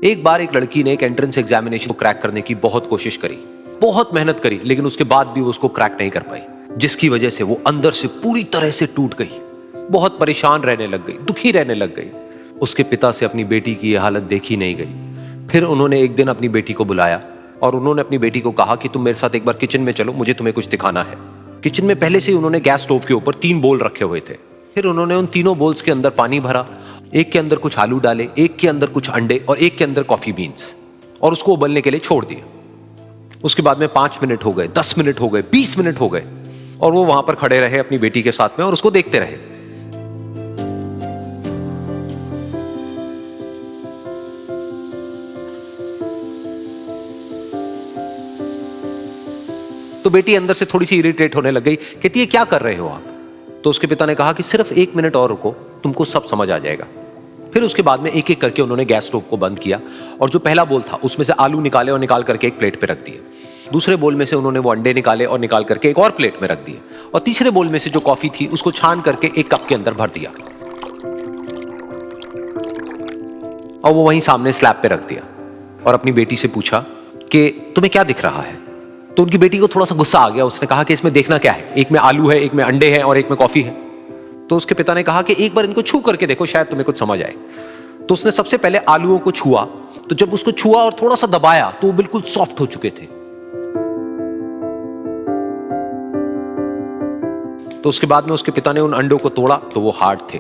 एक बार एक लड़की ने एक एंट्रेंस एग्जामिनेशन को क्रैक करने की बहुत कोशिश करी, बहुत मेहनत करी, लेकिन उसके बाद भी वो उसको क्रैक नहीं कर पाई, जिसकी वजह से वो अंदर से पूरी तरह से टूट गई, बहुत परेशान रहने लग गई, दुखी रहने लग गई। उसके पिता से अपनी बेटी की यह हालत देखी नहीं गई। फिर उन्होंने एक दिन अपनी बेटी को बुलाया और उन्होंने अपनी बेटी को कहा कि तुम मेरे साथ एक बार किचन में चलो, मुझे तुम्हें कुछ दिखाना है। किचन में पहले से ही उन्होंने गैस स्टोव के ऊपर 3 बोल रखे हुए थे। फिर उन्होंने उन तीनों बोल्स के अंदर पानी भरा, एक के अंदर कुछ आलू डाले, एक के अंदर कुछ अंडे और एक के अंदर कॉफी बीन्स, और उसको उबलने के लिए छोड़ दिया। उसके बाद में 5 मिनट हो गए, 10 मिनट हो गए, 20 मिनट हो गए, और वो वहां पर खड़े रहे अपनी बेटी के साथ में और उसको देखते रहे। तो बेटी अंदर से थोड़ी सी इरिटेट होने लग गई, कहती है क्या कर रहे हो आप? तो उसके पिता ने कहा कि सिर्फ 1 मिनट और रुको, तुमको सब समझ आ जाएगा। फिर उसके बाद में एक एक करके उन्होंने गैस स्टोव को बंद किया और जो पहला बोल था उसमें से आलू निकाले और निकाल करके एक प्लेट पे रख दिए। दूसरे बोल में से उन्होंने वो अंडे निकाले और निकाल करके एक और प्लेट में रख दिए, और तीसरे बोल में से जो कॉफी थी उसको छान करके एक कप के अंदर भर दिया और वो वहीं सामने स्लैब पे रख दिया और अपनी बेटी से पूछा कि तुम्हें क्या दिख रहा है? तो उनकी बेटी को थोड़ा सा गुस्सा आ गया। उसने कहा कि इसमें देखना क्या है, एक में आलू है, एक में अंडे हैं और एक में कॉफी है। तो उसके पिता ने कहा कि एक बार इनको छू करके देखो, शायद तुम्हें कुछ समझ आए। तो उसने सबसे पहले आलूओं को छुआ, तो जब उसको छुआ और थोड़ा सा दबाया तो वो बिल्कुल सॉफ्ट हो चुके थे। तो उसके बाद में उसके पिता ने उन अंडों को तोड़ा तो वो हार्ड थे।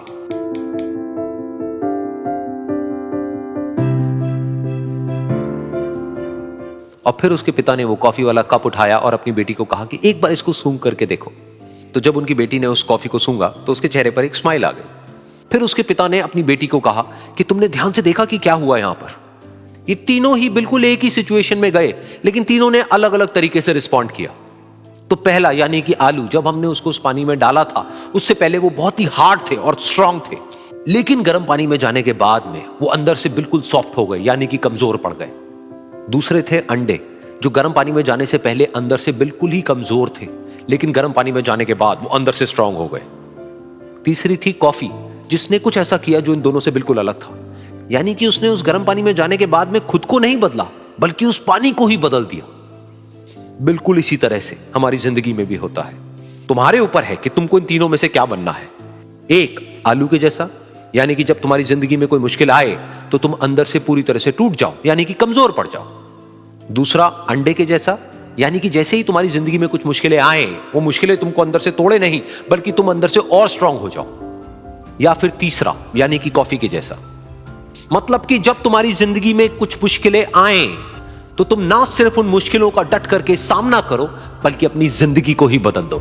और फिर उसके पिता ने वो कॉफी वाला कप उठाया और अपनी बेटी को कहा कि एक बार इसको सूंघ करके देखो। तो जब उनकी बेटी ने उस कॉफी को सूंघा तो उसके चेहरे पर एक स्माइल आ गई। फिर उसके पिता ने अपनी बेटी को कहा कि तुमने ध्यान से देखा कि क्या हुआ यहां पर? ये तीनों ही बिल्कुल एक ही सिचुएशन में गए, लेकिन तीनों ने अलग अलग तरीके से रिस्पॉन्ड किया। तो पहला यानी कि आलू, जब हमने उसको उस पानी में डाला था उससे पहले वो बहुत ही हार्ड थे और स्ट्रांग थे, लेकिन गर्म पानी में जाने के बाद में वो अंदर से बिल्कुल सॉफ्ट हो गए, यानी कि कमजोर पड़ गए। दूसरे थे अंडे, जो गर्म पानी में जाने से पहले अंदर से बिल्कुल ही कमजोर थे, लेकिन गर्म पानी में जाने के बाद वो अंदर से स्ट्रांग हो गए। तीसरी थी कॉफी, जिसने कुछ ऐसा किया जो इन दोनों से बिल्कुल अलग था, यानी कि उसने उस गर्म पानी में जाने के बाद में खुद को नहीं बदला, बल्कि उस पानी को ही बदल दिया। बिल्कुल इसी तरह से हमारी जिंदगी में भी होता है। तुम्हारे ऊपर है कि तुमको इन तीनों में से क्या बनना है। एक, आलू के जैसा, यानी कि जब तुम्हारी जिंदगी में कोई मुश्किल आए तो तुम अंदर से पूरी तरह से टूट जाओ, यानी कि कमजोर पड़ जाओ। दूसरा, अंडे के जैसा, यानी कि जैसे ही तुम्हारी जिंदगी में कुछ मुश्किलें आए, वो मुश्किलें तुमको अंदर से तोड़े नहीं, बल्कि तुम अंदर से और स्ट्रांग हो जाओ। या फिर तीसरा, यानी कि कॉफी के जैसा, मतलब कि जब तुम्हारी जिंदगी में कुछ मुश्किलें आए तो तुम ना सिर्फ उन मुश्किलों का डट करके सामना करो, बल्कि अपनी जिंदगी को ही बदल दो।